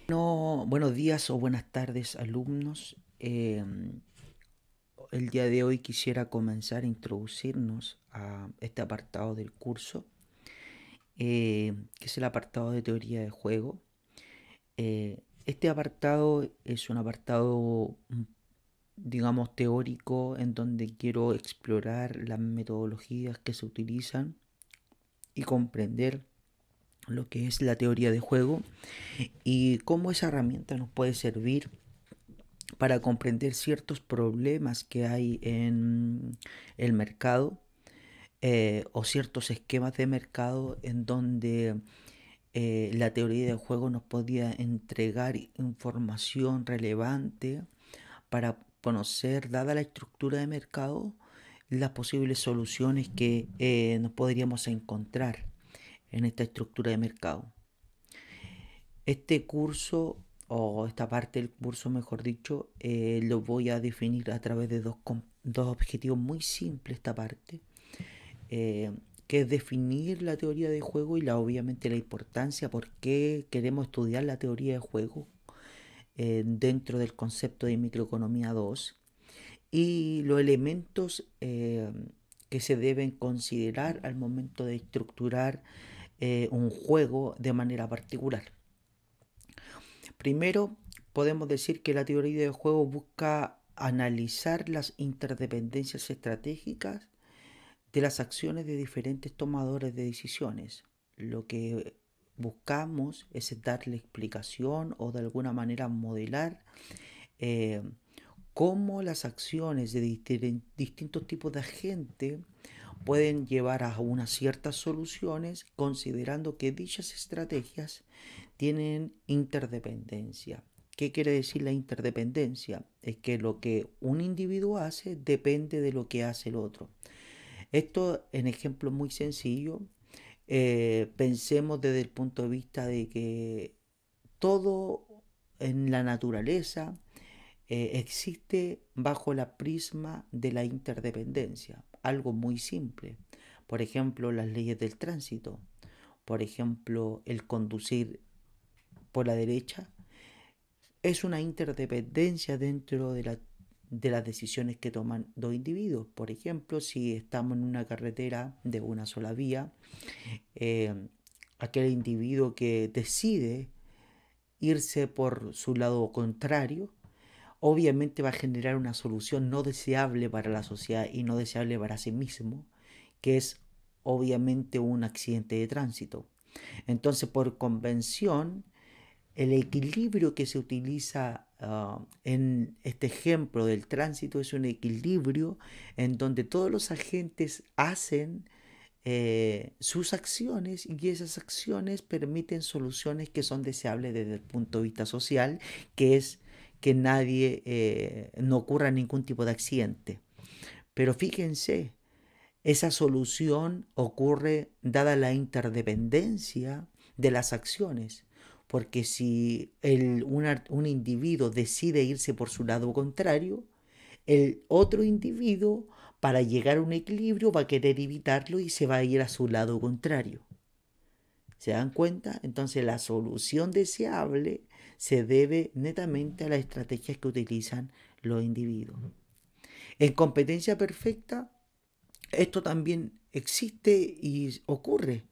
No, buenos días o buenas tardes, alumnos. El día de hoy quisiera comenzar a introducirnos a este apartado del curso, que es el apartado de teoría de juego. Este apartado es un apartado, digamos, teórico en donde quiero explorar las metodologías que se utilizan y comprender lo que es la teoría de juego y cómo esa herramienta nos puede servir para comprender ciertos problemas que hay en el mercado, o ciertos esquemas de mercado en donde la teoría del juego nos podía entregar información relevante para conocer, dada la estructura de mercado, las posibles soluciones que nos podríamos encontrar en esta estructura de mercado. Este curso, o esta parte del curso, mejor dicho, lo voy a definir a través de dos objetivos muy simples, esta parte, eh, que es definir la teoría de juego y obviamente la importancia, por qué queremos estudiar la teoría de juego dentro del concepto de microeconomía 2 y los elementos que se deben considerar al momento de estructurar un juego de manera particular. Primero, podemos decir que la teoría de juego busca analizar las interdependencias estratégicas de las acciones de diferentes tomadores de decisiones. Lo que buscamos es darle explicación o de alguna manera modelar eh, cómo las acciones de distintos tipos de agentes pueden llevar a unas ciertas soluciones considerando que dichas estrategias tienen interdependencia. ¿Qué quiere decir la interdependencia? Es que lo que un individuo hace depende de lo que hace el otro. Esto en ejemplo muy sencillo. Pensemos desde el punto de vista de que todo en la naturaleza existe bajo la prisma de la interdependencia. Algo muy simple. Por ejemplo, las leyes del tránsito. Por ejemplo, el conducir por la derecha es una interdependencia dentro de las decisiones que toman dos individuos. Por ejemplo, si estamos en una carretera de una sola vía, eh, aquel individuo que decide irse por su lado contrario, obviamente va a generar una solución no deseable para la sociedad y no deseable para sí mismo, que es obviamente un accidente de tránsito. Entonces, por convención, el equilibrio que se utiliza en este ejemplo del tránsito es un equilibrio en donde todos los agentes hacen sus acciones y esas acciones permiten soluciones que son deseables desde el punto de vista social, que es que nadie no ocurra ningún tipo de accidente. Pero fíjense, esa solución ocurre dada la interdependencia de las acciones. Porque si un individuo decide irse por su lado contrario, el otro individuo, para llegar a un equilibrio, va a querer evitarlo y se va a ir a su lado contrario. ¿Se dan cuenta? Entonces la solución deseable se debe netamente a las estrategias que utilizan los individuos. En competencia perfecta, esto también existe y ocurre.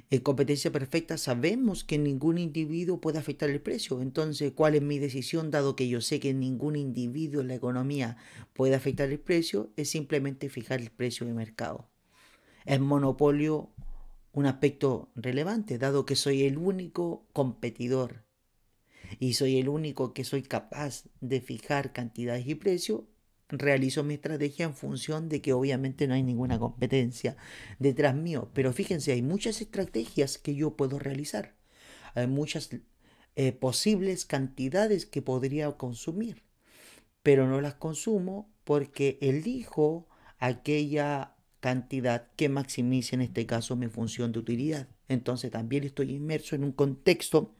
En competencia perfecta sabemos que ningún individuo puede afectar el precio. Entonces, ¿cuál es mi decisión? Dado que yo sé que ningún individuo en la economía puede afectar el precio, es simplemente fijar el precio de mercado. Es monopolio un aspecto relevante, dado que soy el único competidor y soy el único que soy capaz de fijar cantidades y precios, realizo mi estrategia en función de que obviamente no hay ninguna competencia detrás mío. Pero fíjense, hay muchas estrategias que yo puedo realizar. Hay muchas posibles cantidades que podría consumir, pero no las consumo porque elijo aquella cantidad que maximice en este caso mi función de utilidad. Entonces también estoy inmerso en un contexto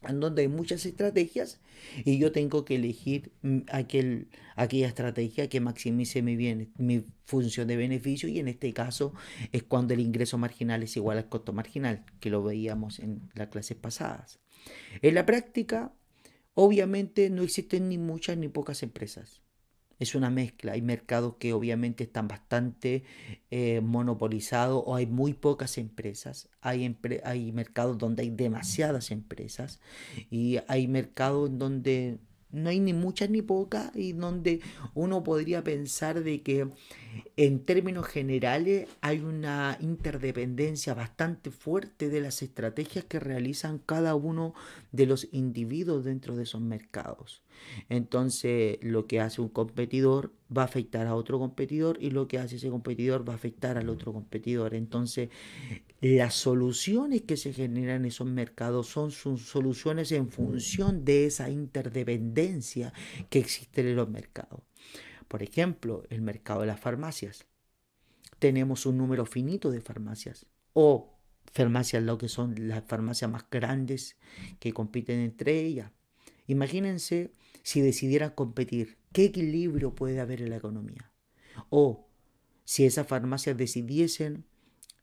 en donde hay muchas estrategias y yo tengo que elegir aquella estrategia que maximice mi función de beneficio, y en este caso es cuando el ingreso marginal es igual al costo marginal, que lo veíamos en las clases pasadas. En la práctica, Obviamente no existen ni muchas ni pocas empresas. Es una mezcla. Hay mercados que obviamente están bastante monopolizados o hay muy pocas empresas. Hay mercados donde hay demasiadas empresas y hay mercados en donde no hay ni muchas ni pocas y donde uno podría pensar de que en términos generales hay una interdependencia bastante fuerte de las estrategias que realizan cada uno de los individuos dentro de esos mercados. Entonces, lo que hace un competidor va a afectar a otro competidor y lo que hace ese competidor va a afectar al otro competidor. Entonces, las soluciones que se generan en esos mercados son sus soluciones en función de esa interdependencia que existe en los mercados. Por ejemplo, el mercado de las farmacias. Tenemos un número finito de farmacias o farmacias, lo que son las farmacias más grandes que compiten entre ellas. Imagínense si decidieran competir, ¿qué equilibrio puede haber en la economía? O si esas farmacias decidiesen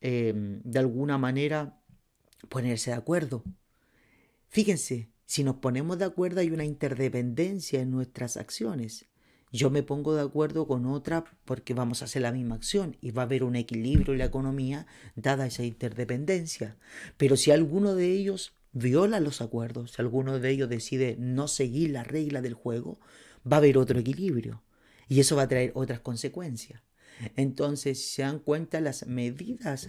de alguna manera ponerse de acuerdo. Fíjense, si nos ponemos de acuerdo hay una interdependencia en nuestras acciones. Yo me pongo de acuerdo con otra porque vamos a hacer la misma acción y va a haber un equilibrio en la economía dada esa interdependencia. Pero si alguno de ellos viola los acuerdos, si alguno de ellos decide no seguir la regla del juego, va a haber otro equilibrio y eso va a traer otras consecuencias. Entonces, si se dan cuenta, las medidas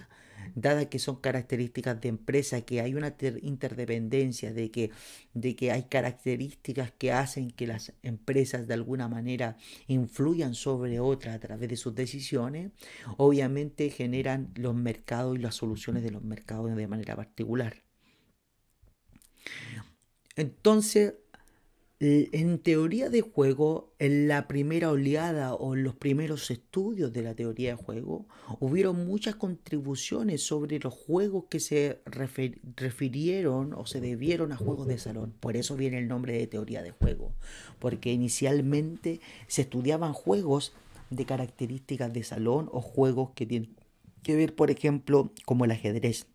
dadas que son características de empresa, que hay una interdependencia, de que hay características que hacen que las empresas de alguna manera influyan sobre otras a través de sus decisiones, obviamente generan los mercados y las soluciones de los mercados de manera particular. Entonces, en teoría de juego, en la primera oleada o en los primeros estudios de la teoría de juego, hubieron muchas contribuciones sobre los juegos que se refirieron o se debieron a juegos de salón. Por eso viene el nombre de teoría de juego, porque inicialmente se estudiaban juegos de características de salón o juegos que tienen que ver, por ejemplo, como el ajedrez.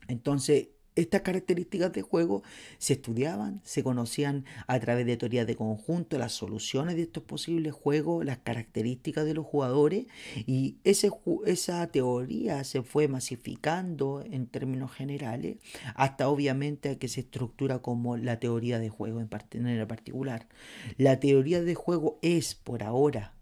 Entonces, estas características de juego se estudiaban, se conocían a través de teorías de conjunto, las soluciones de estos posibles juegos, las características de los jugadores y esa teoría se fue masificando en términos generales hasta obviamente que se estructura como la teoría de juego en particular. La teoría de juego es por ahora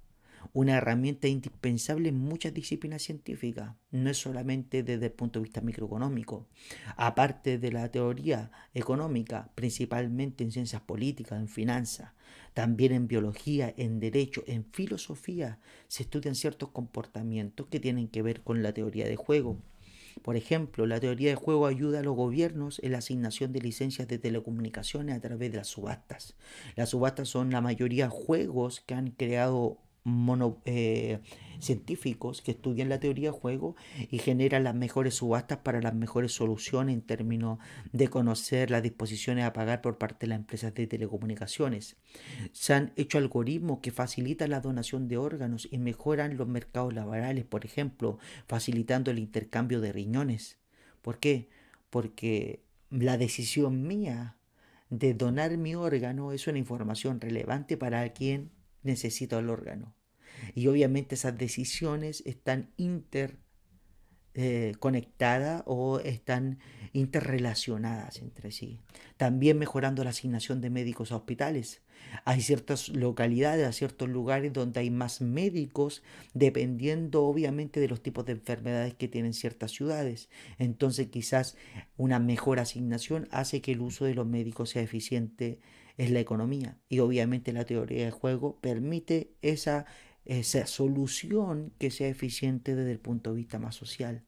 una herramienta indispensable en muchas disciplinas científicas, no es solamente desde el punto de vista microeconómico. Aparte de la teoría económica, principalmente en ciencias políticas, en finanzas, también en biología, en derecho, en filosofía, se estudian ciertos comportamientos que tienen que ver con la teoría de juego. Por ejemplo, la teoría de juego ayuda a los gobiernos en la asignación de licencias de telecomunicaciones a través de las subastas. Las subastas son la mayoría juegos que han creado científicos que estudian la teoría de juego y generan las mejores subastas para las mejores soluciones en términos de conocer las disposiciones a pagar por parte de las empresas de telecomunicaciones. Se han hecho algoritmos que facilitan la donación de órganos y mejoran los mercados laborales, por ejemplo, facilitando el intercambio de riñones. ¿Por qué? Porque la decisión mía de donar mi órgano es una información relevante para quien necesita el órgano. Y obviamente esas decisiones están conectadas o están interrelacionadas entre sí. También mejorando la asignación de médicos a hospitales. Hay ciertas localidades, hay ciertos lugares donde hay más médicos dependiendo obviamente de los tipos de enfermedades que tienen ciertas ciudades. Entonces quizás una mejor asignación hace que el uso de los médicos sea eficiente en la economía. Y obviamente la teoría de juego permite esa solución que sea eficiente desde el punto de vista más social.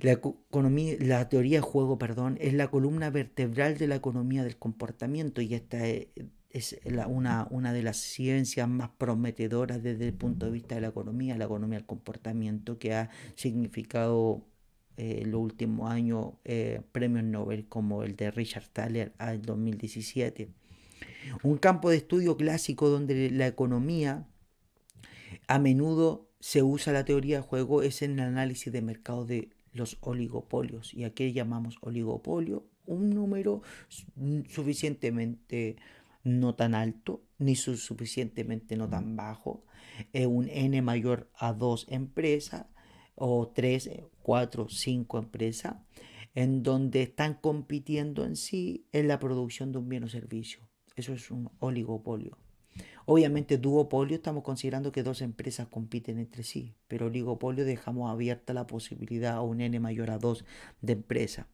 La teoría de juego, perdón, es la columna vertebral de la economía del comportamiento y esta es una de las ciencias más prometedoras desde el punto de vista de la economía del comportamiento, que ha significado en los últimos años premios Nobel como el de Richard Thaler al 2017. Un campo de estudio clásico donde la economía a menudo se usa la teoría de juego es en el análisis de mercado de los oligopolios. ¿Y a qué llamamos oligopolio? un número suficientemente no tan alto, ni suficientemente no tan bajo, un n mayor a 2 empresas, o 3, 4, 5 empresas, en donde están compitiendo en sí en la producción de un bien o servicio. Eso es un oligopolio. Obviamente duopolio estamos considerando que dos empresas compiten entre sí, pero oligopolio dejamos abierta la posibilidad a un n mayor a 2 de empresas.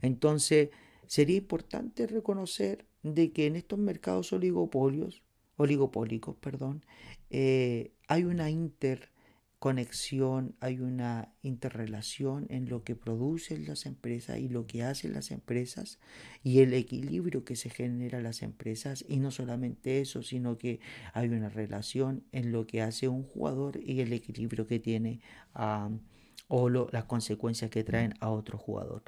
Entonces, sería importante reconocer de que en estos mercados oligopólicos, perdón, hay una interconexión, hay una interrelación en lo que producen las empresas y lo que hacen las empresas y el equilibrio que se genera en las empresas. Y no solamente eso, sino que hay una relación en lo que hace un jugador y el equilibrio que tiene las consecuencias que traen a otro jugador.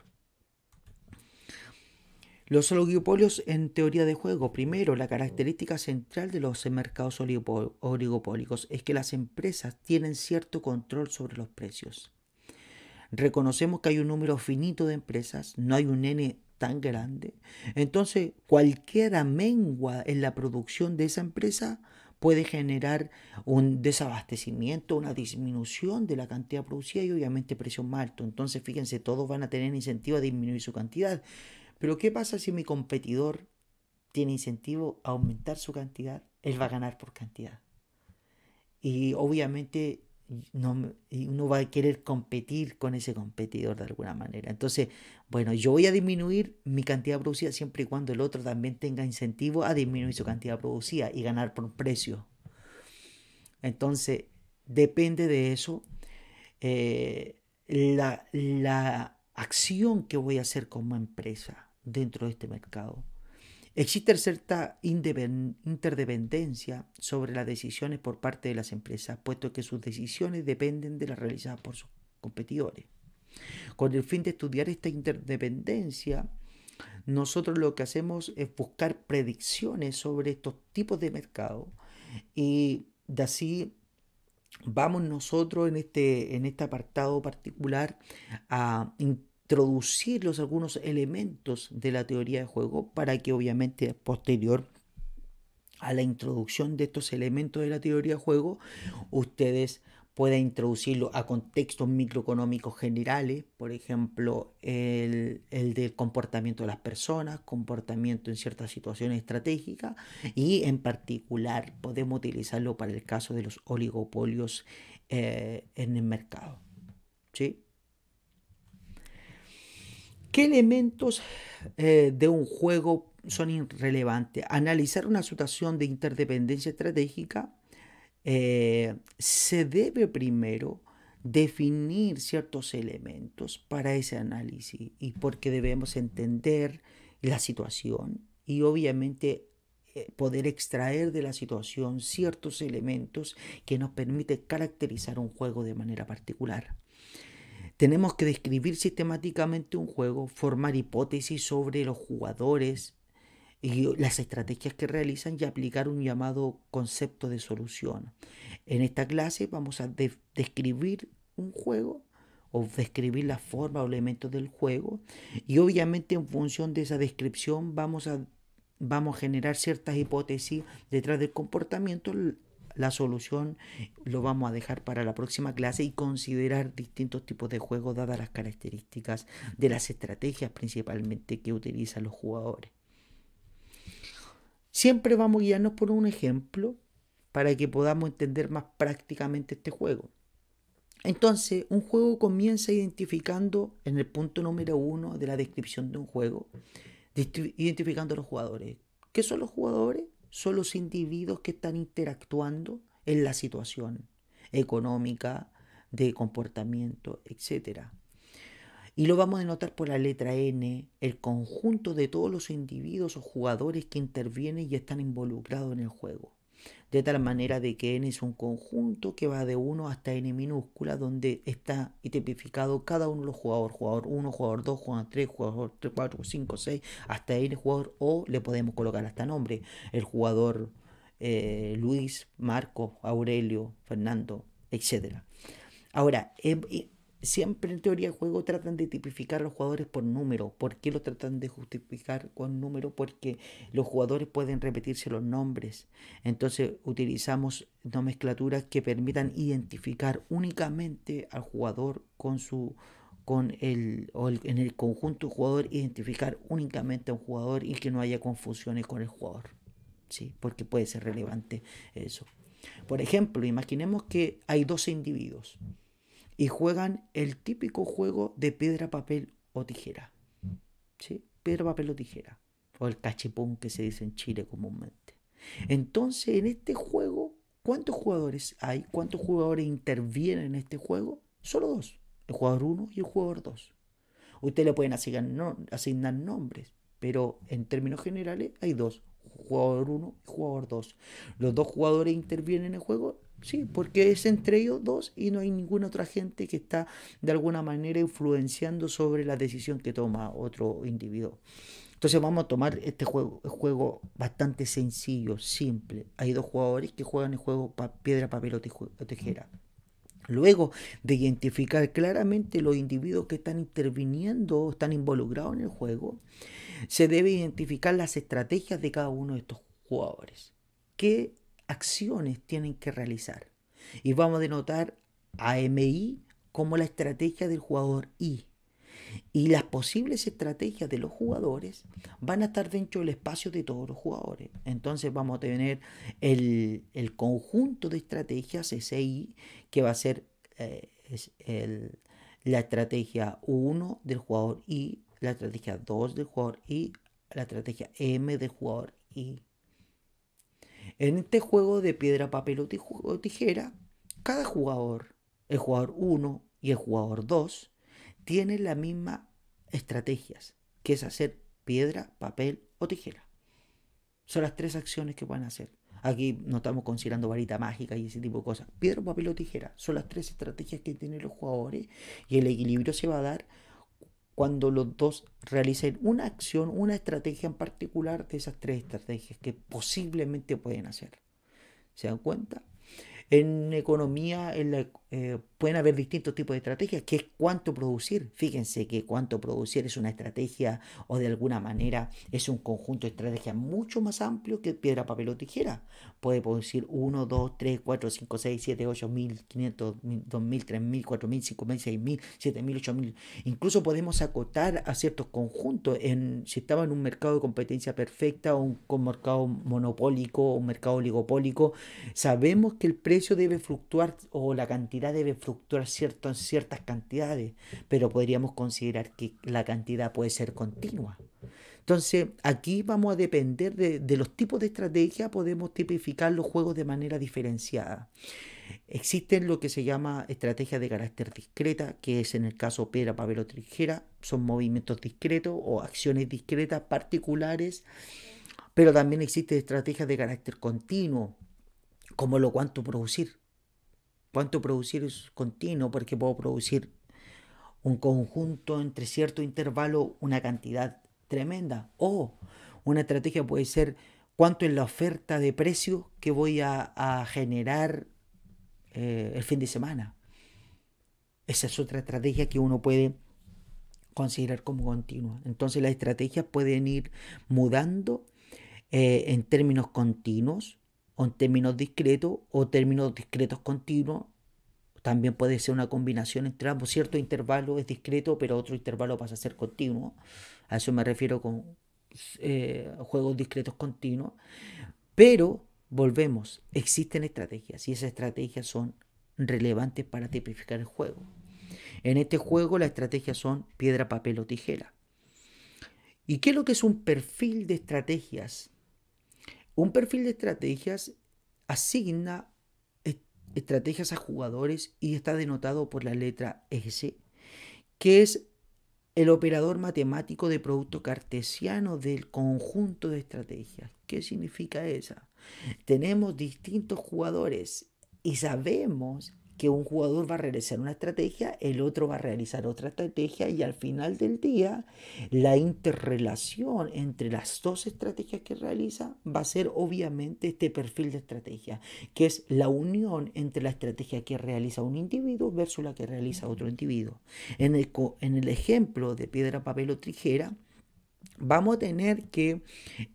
Los oligopolios en teoría de juego. Primero, la característica central de los mercados oligopólicos es que las empresas tienen cierto control sobre los precios. Reconocemos que hay un número finito de empresas, no hay un N tan grande. Entonces, cualquier mengua en la producción de esa empresa puede generar un desabastecimiento, una disminución de la cantidad producida y obviamente precios más altos. Entonces, fíjense, todos van a tener incentivo a disminuir su cantidad. Pero ¿qué pasa si mi competidor tiene incentivo a aumentar su cantidad? Él va a ganar por cantidad. Y obviamente uno va a querer competir con ese competidor de alguna manera. Entonces, bueno, yo voy a disminuir mi cantidad producida siempre y cuando el otro también tenga incentivo a disminuir su cantidad producida y ganar por precio. Entonces, depende de eso la acción que voy a hacer como empresa dentro de este mercado. Existe cierta interdependencia sobre las decisiones por parte de las empresas, puesto que sus decisiones dependen de las realizadas por sus competidores. Con el fin de estudiar esta interdependencia, nosotros lo que hacemos es buscar predicciones sobre estos tipos de mercado y de así vamos nosotros en este apartado particular a introducir algunos elementos de la teoría de juego para que obviamente posterior a la introducción de estos elementos de la teoría de juego ustedes puedan introducirlo a contextos microeconómicos generales, por ejemplo, el del comportamiento de las personas, comportamiento en ciertas situaciones estratégicas y en particular podemos utilizarlo para el caso de los oligopolios en el mercado. ¿Sí? ¿Qué elementos de un juego son irrelevantes? Analizar una situación de interdependencia estratégica. Se debe primero definir ciertos elementos para ese análisis y porque debemos entender la situación y obviamente poder extraer de la situación ciertos elementos que nos permiten caracterizar un juego de manera particular. Tenemos que describir sistemáticamente un juego, formar hipótesis sobre los jugadores y las estrategias que realizan y aplicar un llamado concepto de solución. En esta clase vamos a describir un juego o describir la forma o elementos del juego y obviamente en función de esa descripción vamos a generar ciertas hipótesis detrás del comportamiento. La solución lo vamos a dejar para la próxima clase y considerar distintos tipos de juegos dadas las características de las estrategias principalmente que utilizan los jugadores. Siempre vamos a guiarnos por un ejemplo para que podamos entender más prácticamente este juego. Entonces, un juego comienza identificando en el punto número 1 de la descripción de un juego, identificando a los jugadores. ¿Qué son los jugadores? Son los individuos que están interactuando en la situación económica, de comportamiento, etc. Y lo vamos a denotar por la letra N, el conjunto de todos los individuos o jugadores que intervienen y están involucrados en el juego. De tal manera de que N es un conjunto que va de 1 hasta N minúscula, donde está tipificado cada uno de los jugadores. Jugador 1, jugador 2, jugador 3, jugador 3, 4, 5, 6, hasta N jugador, o le podemos colocar hasta nombre. El jugador Luis, Marco, Aurelio, Fernando, etc. Ahora, siempre en teoría de juego tratan de tipificar a los jugadores por número. ¿Por qué lo tratan de justificar con número? Porque los jugadores pueden repetirse los nombres. Entonces utilizamos nomenclaturas que permitan identificar únicamente al jugador con su en el conjunto jugador, identificar únicamente a un jugador y que no haya confusiones con el jugador. ¿Sí? Porque puede ser relevante eso. Por ejemplo, imaginemos que hay dos individuos y juegan el típico juego de piedra, papel o tijera. ¿Sí? Piedra, papel o tijera. O el cachipún que se dice en Chile comúnmente. Entonces, en este juego, ¿cuántos jugadores hay? ¿Cuántos jugadores intervienen en este juego? Solo dos. El jugador 1 y el jugador 2. Ustedes le pueden asignar nombres, pero en términos generales hay dos. Jugador 1 y jugador 2. ¿Los dos jugadores intervienen en el juego? Sí, porque es entre ellos dos y no hay ninguna otra gente que está de alguna manera influenciando sobre la decisión que toma otro individuo. Entonces vamos a tomar este juego bastante sencillo, simple. Hay dos jugadores que juegan el juego piedra, papel o tijera. Luego de identificar claramente los individuos que están interviniendo o están involucrados en el juego, se debe identificar las estrategias de cada uno de estos jugadores. ¿Qué acciones tienen que realizar? Y vamos a denotar a MI como la estrategia del jugador I. Y las posibles estrategias de los jugadores van a estar dentro del espacio de todos los jugadores. Entonces vamos a tener el conjunto de estrategias SI, que va a ser la estrategia 1 del jugador I, la estrategia 2 del jugador I, la estrategia M del jugador I. En este juego de piedra, papel o tijera, cada jugador, el jugador 1 y el jugador 2, tienen las mismas estrategias, que es hacer piedra, papel o tijera. Son las tres acciones que pueden hacer. Aquí no estamos considerando varita mágica y ese tipo de cosas. Piedra, papel o tijera son las tres estrategias que tienen los jugadores y el equilibrio se va a dar cuando los dos realicen una acción, una estrategia en particular de esas tres estrategias que posiblemente pueden hacer. ¿Se dan cuenta? En economía pueden haber distintos tipos de estrategias, que es cuánto producir. Fíjense que cuánto producir es una estrategia o de alguna manera es un conjunto de estrategias mucho más amplio que piedra, papel o tijera. Puede producir 1, 2, 3, 4, 5, 6, 7, 8, 1500, 2000, 3000, 4000, 5000, 6000, 7000, 8000. Incluso podemos acotar a ciertos conjuntos. Si estamos en un mercado de competencia perfecta o un mercado monopólico o un mercado oligopólico, sabemos que el precio debe fluctuar o la cantidad debe fluctuar en ciertas cantidades, pero podríamos considerar que la cantidad puede ser continua. Entonces, aquí vamos a depender de los tipos de estrategia, podemos tipificar los juegos de manera diferenciada. Existen lo que se llama estrategias de carácter discreta, que es en el caso piedra, papel o tijera, son movimientos discretos o acciones discretas particulares, pero también existen estrategias de carácter continuo, como lo cuánto producir. Cuánto producir es continuo porque puedo producir un conjunto entre cierto intervalo, una cantidad tremenda. O una estrategia puede ser cuánto es la oferta de precio que voy a generar el fin de semana. Esa es otra estrategia que uno puede considerar como continua. Entonces las estrategias pueden ir mudando en términos continuos o en términos discretos o términos discretos continuos. También puede ser una combinación entre ambos. Cierto intervalo es discreto, pero otro intervalo pasa a ser continuo. A eso me refiero con juegos discretos continuos. Pero volvemos, existen estrategias y esas estrategias son relevantes para tipificar el juego. En este juego las estrategias son piedra, papel o tijera. ¿Y qué es lo que es un perfil de estrategias? Un perfil de estrategias asigna estrategias a jugadores y está denotado por la letra S, que es el operador matemático de producto cartesiano del conjunto de estrategias. ¿Qué significa eso? Tenemos distintos jugadores y sabemos que un jugador va a realizar una estrategia, el otro va a realizar otra estrategia y al final del día la interrelación entre las dos estrategias que realiza va a ser obviamente este perfil de estrategia, que es la unión entre la estrategia que realiza un individuo versus la que realiza otro individuo. En el ejemplo de piedra, papel o tijera, vamos a tener que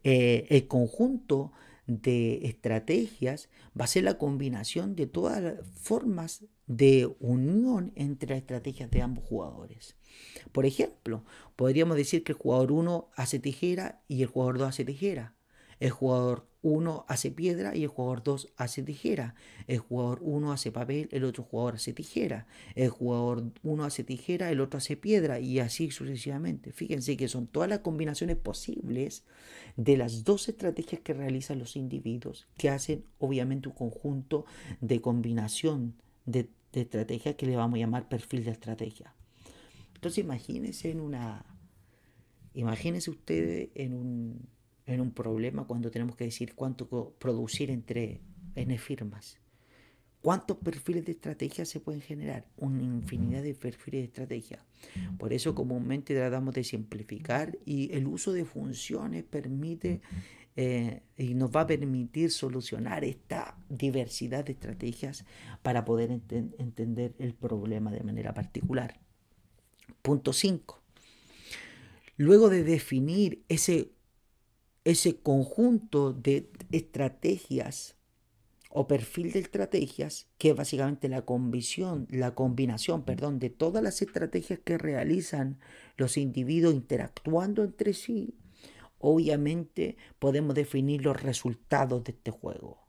el conjunto de estrategias va a ser la combinación de todas las formas de unión entre las estrategias de ambos jugadores. Por ejemplo, podríamos decir que el jugador 1 hace tijera y el jugador 2 hace tijera. El jugador 1 hace piedra y el jugador 2 hace tijera. El jugador 1 hace papel, el otro jugador hace tijera. El jugador 1 hace tijera, el otro hace piedra y así sucesivamente. Fíjense que son todas las combinaciones posibles de las dos estrategias que realizan los individuos, que hacen obviamente un conjunto de combinación de estrategias que le vamos a llamar perfil de estrategia. Entonces imagínense ustedes en un problema cuando tenemos que decir cuánto producir entre N firmas. ¿Cuántos perfiles de estrategia se pueden generar? Una infinidad de perfiles de estrategia. Por eso comúnmente tratamos de simplificar y el uso de funciones permite y nos va a permitir solucionar esta diversidad de estrategias para poder entender el problema de manera particular. Punto 5. Luego de definir ese conjunto de estrategias o perfil de estrategias, que es básicamente la combinación de todas las estrategias que realizan los individuos interactuando entre sí, obviamente podemos definir los resultados de este juego.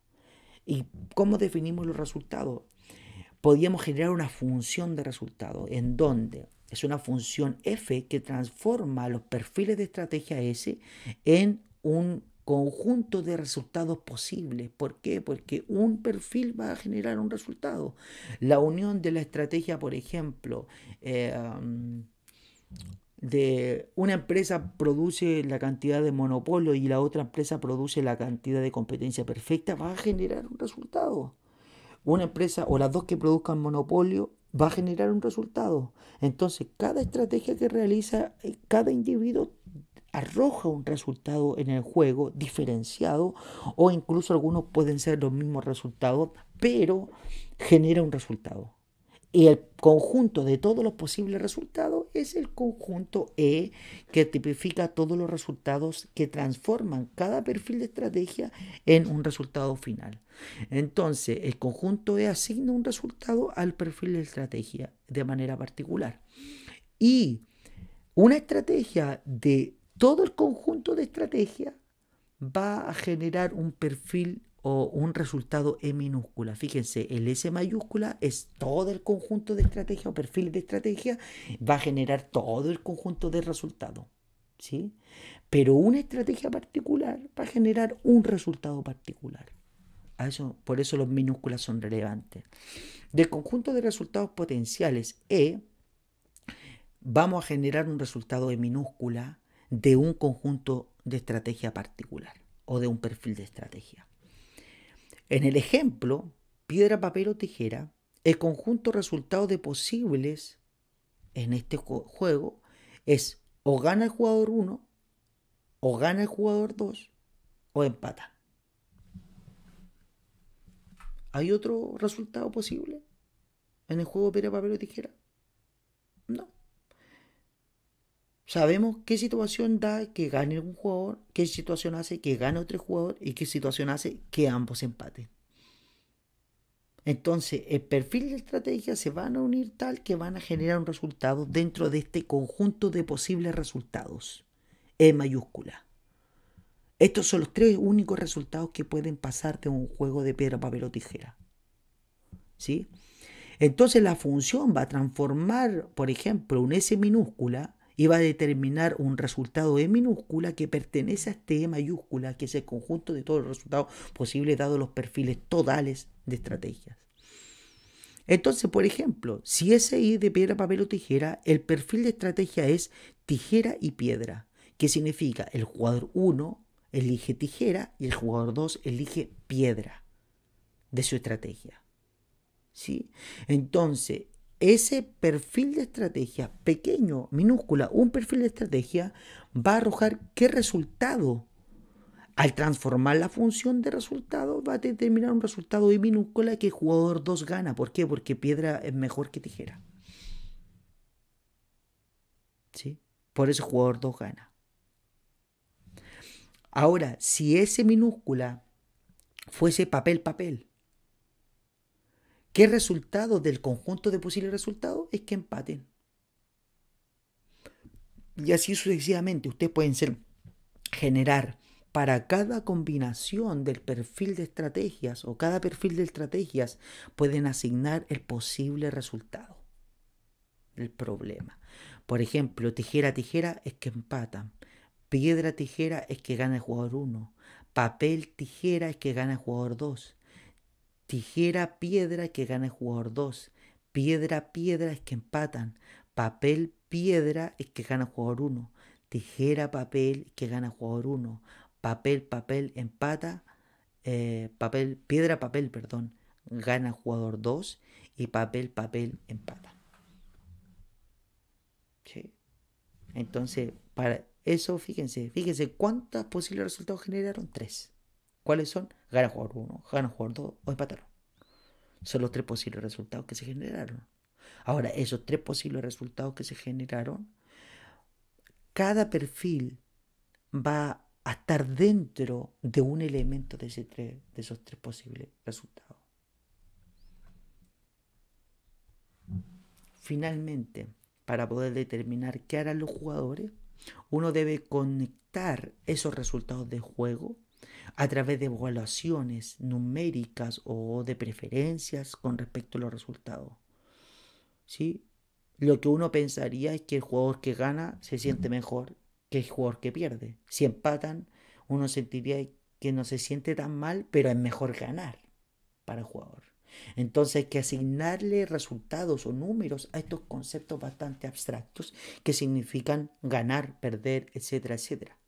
¿Y cómo definimos los resultados? Podríamos generar una función de resultado en donde es una función f que transforma los perfiles de estrategia S en un conjunto de resultados posibles. ¿Por qué? Porque un perfil va a generar un resultado. La unión de la estrategia, por ejemplo, de una empresa produce la cantidad de monopolio y la otra empresa produce la cantidad de competencia perfecta, va a generar un resultado. Una empresa o las dos que produzcan monopolio va a generar un resultado. Entonces, cada estrategia que realiza cada individuo arroja un resultado en el juego diferenciado, o incluso algunos pueden ser los mismos resultados, pero genera un resultado. Y el conjunto de todos los posibles resultados es el conjunto E, que tipifica todos los resultados que transforman cada perfil de estrategia en un resultado final. Entonces, el conjunto E asigna un resultado al perfil de estrategia de manera particular. Y una estrategia de todo el conjunto de estrategia va a generar un perfil o un resultado E minúscula. Fíjense, el S mayúscula es todo el conjunto de estrategia o perfiles de estrategia, va a generar todo el conjunto de resultados, ¿sí? Pero una estrategia particular va a generar un resultado particular. Por eso los minúsculas son relevantes. Del conjunto de resultados potenciales E, vamos a generar un resultado E minúscula de un conjunto de estrategia particular o de un perfil de estrategia. En el ejemplo, piedra, papel o tijera, el conjunto resultado de posibles en este juego es o gana el jugador 1, o gana el jugador 2, o empata. ¿Hay otro resultado posible en el juego piedra, papel o tijera? No. Sabemos qué situación da que gane un jugador, qué situación hace que gane otro jugador y qué situación hace que ambos empaten. Entonces, el perfil de estrategia se van a unir tal que van a generar un resultado dentro de este conjunto de posibles resultados, E mayúscula. Estos son los tres únicos resultados que pueden pasar de un juego de piedra, papel o tijera. ¿Sí? Entonces, la función va a transformar, por ejemplo, un S minúscula y va a determinar un resultado E minúscula que pertenece a este E mayúscula, que es el conjunto de todos los resultados posibles dados los perfiles totales de estrategias. Entonces, por ejemplo, si ese I de piedra, papel o tijera, el perfil de estrategia es tijera y piedra, que significa el jugador 1 elige tijera y el jugador 2 elige piedra de su estrategia. ¿sí? Entonces, ese perfil de estrategia, pequeño, minúscula, un perfil de estrategia, va a arrojar qué resultado. Al transformar la función de resultado, va a determinar un resultado y minúscula que el jugador 2 gana. ¿Por qué? Porque piedra es mejor que tijera. ¿Sí? Por eso el jugador 2 gana. Ahora, si ese minúscula fuese papel, ¿qué resultado del conjunto de posibles resultados? Es que empaten. Y así sucesivamente. Ustedes pueden generar para cada combinación del perfil de estrategias o cada perfil de estrategias pueden asignar el posible resultado del problema. Por ejemplo, tijera es que empatan. Piedra tijera es que gana el jugador 1. Papel tijera es que gana el jugador 2. Tijera piedra es que gana el jugador 2. Piedra es que empatan. Papel piedra es que gana el jugador 1. Tijera papel es que gana el jugador 1. Papel empata. Piedra papel, perdón, gana el jugador 2. Y papel empata. ¿Sí? Entonces, para eso, fíjense cuántos posibles resultados generaron. 3. ¿Cuáles son? Gana jugador 1, gana jugador 2 o empataron. Son los 3 posibles resultados que se generaron. Ahora, esos 3 posibles resultados que se generaron, cada perfil va a estar dentro de un elemento de esos 3 posibles resultados. Finalmente, para poder determinar qué harán los jugadores, uno debe conectar esos resultados de juego a través de evaluaciones numéricas o de preferencias con respecto a los resultados. ¿Sí? Lo que uno pensaría es que el jugador que gana se siente mejor que el jugador que pierde. Si empatan, uno sentiría que no se siente tan mal, pero es mejor ganar para el jugador. Entonces hay que asignarle resultados o números a estos conceptos bastante abstractos que significan ganar, perder, etcétera, etcétera.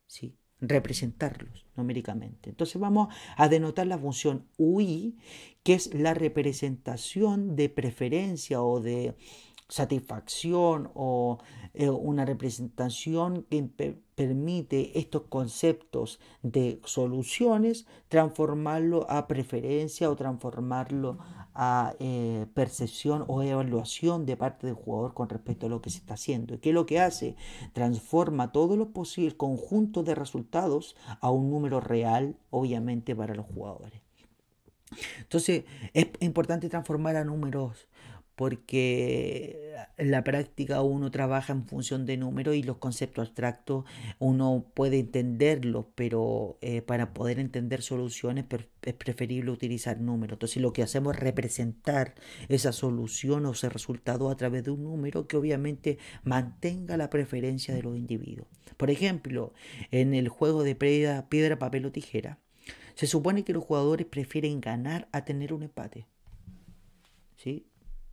¿Sí? Representarlos numéricamente. Entonces vamos a denotar la función UI, que es la representación de preferencia o de satisfacción o una representación que permite estos conceptos de soluciones transformarlo a preferencia o transformarlo a percepción o evaluación de parte del jugador con respecto a lo que se está haciendo. ¿Y qué es lo que hace? Transforma todo lo posible, el conjunto de resultados, a un número real, obviamente, para los jugadores. Entonces, es importante transformar a números porque en la práctica uno trabaja en función de números y los conceptos abstractos uno puede entenderlos, pero para poder entender soluciones es preferible utilizar números. Entonces lo que hacemos es representar esa solución o ese resultado a través de un número que obviamente mantenga la preferencia de los individuos. Por ejemplo, en el juego de piedra, papel o tijera, se supone que los jugadores prefieren ganar a tener un empate. ¿Sí?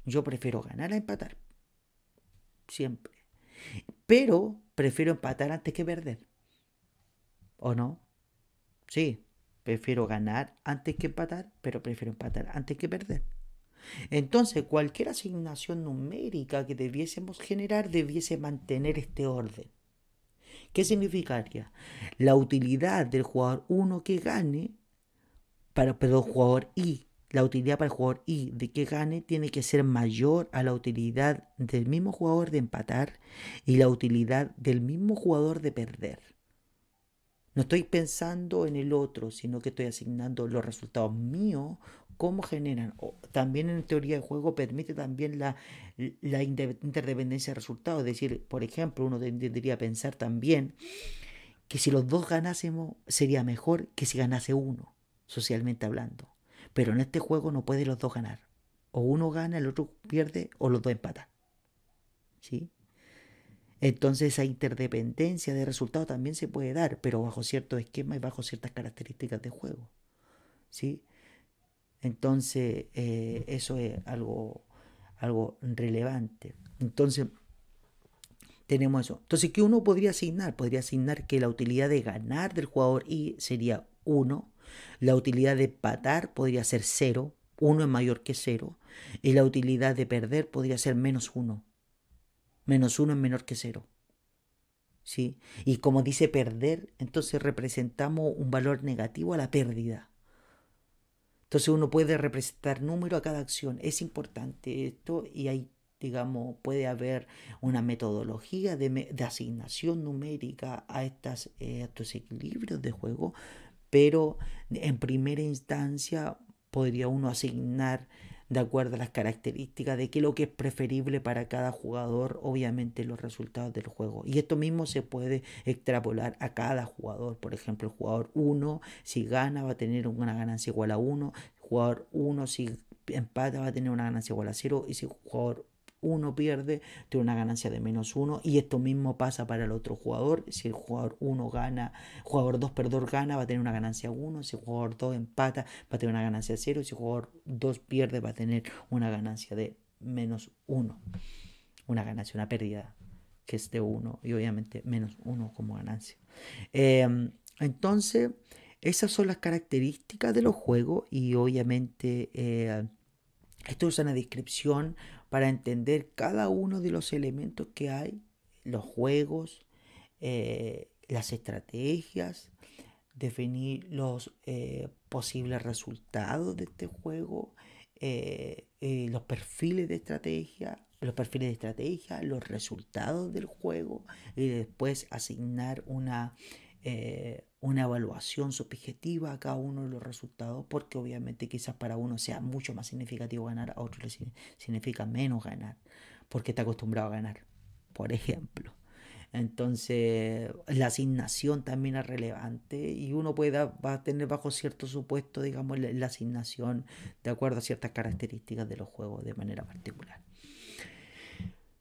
Yo prefiero ganar a empatar. Siempre. Pero prefiero empatar antes que perder. ¿O no? Sí. Prefiero ganar antes que empatar, pero prefiero empatar antes que perder. Entonces, cualquier asignación numérica que debiésemos generar debiese mantener este orden. ¿Qué significaría? La utilidad del jugador 1 que gane, jugador I, la utilidad para el jugador I de que gane tiene que ser mayor a la utilidad del mismo jugador de empatar y la utilidad del mismo jugador de perder. No estoy pensando en el otro, sino que estoy asignando los resultados míos, cómo generan. También en teoría de juego permite también la interdependencia de resultados. Es decir, por ejemplo, uno tendría que pensar también que si los dos ganásemos sería mejor que si ganase uno, socialmente hablando. Pero en este juego no pueden los dos ganar. O uno gana, el otro pierde, o los dos empatan. ¿Sí? Entonces esa interdependencia de resultados también se puede dar, pero bajo ciertos esquemas y bajo ciertas características de juego. ¿Sí? Entonces eso es algo relevante. Entonces tenemos eso. Entonces, ¿qué uno podría asignar? Podría asignar que la utilidad de ganar del jugador I sería 1. La utilidad de empatar podría ser 0. 1 es mayor que 0 y la utilidad de perder podría ser -1. -1 es menor que 0. ¿Sí? Y como dice perder, entonces representamos un valor negativo a la pérdida. Entonces uno puede representar número a cada acción. Es importante esto y hay, digamos, puede haber una metodología de asignación numérica a estos equilibrios de juego, pero en primera instancia podría uno asignar de acuerdo a las características de qué es lo que es preferible para cada jugador, obviamente los resultados del juego. Y esto mismo se puede extrapolar a cada jugador. Por ejemplo, el jugador 1, si gana, va a tener una ganancia igual a 1. El jugador 1, si empata, va a tener una ganancia igual a 0. Y si el jugador 1 pierde, tiene una ganancia de -1. Y esto mismo pasa para el otro jugador. Si el jugador 1 gana, jugador 2, perdón, gana, va a tener una ganancia 1. Si el jugador 2 empata, va a tener una ganancia 0. Y si el jugador 2 pierde, va a tener una ganancia de -1. Una ganancia, una pérdida que es de 1. Y obviamente -1 como ganancia. Entonces, esas son las características de los juegos. Y obviamente esto es una descripción para entender cada uno de los elementos que hay, los juegos, las estrategias, definir los posibles resultados de este juego, los perfiles de estrategia, los resultados del juego y después asignar una evaluación subjetiva a cada uno de los resultados, porque obviamente quizás para uno sea mucho más significativo ganar, a otro le significa menos ganar, porque está acostumbrado a ganar, por ejemplo. Entonces, la asignación también es relevante y uno va a tener bajo cierto supuesto, digamos, la asignación de acuerdo a ciertas características de los juegos de manera particular.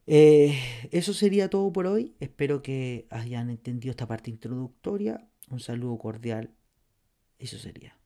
Eso sería todo por hoy. Espero que hayan entendido esta parte introductoria. Un saludo cordial. Eso sería.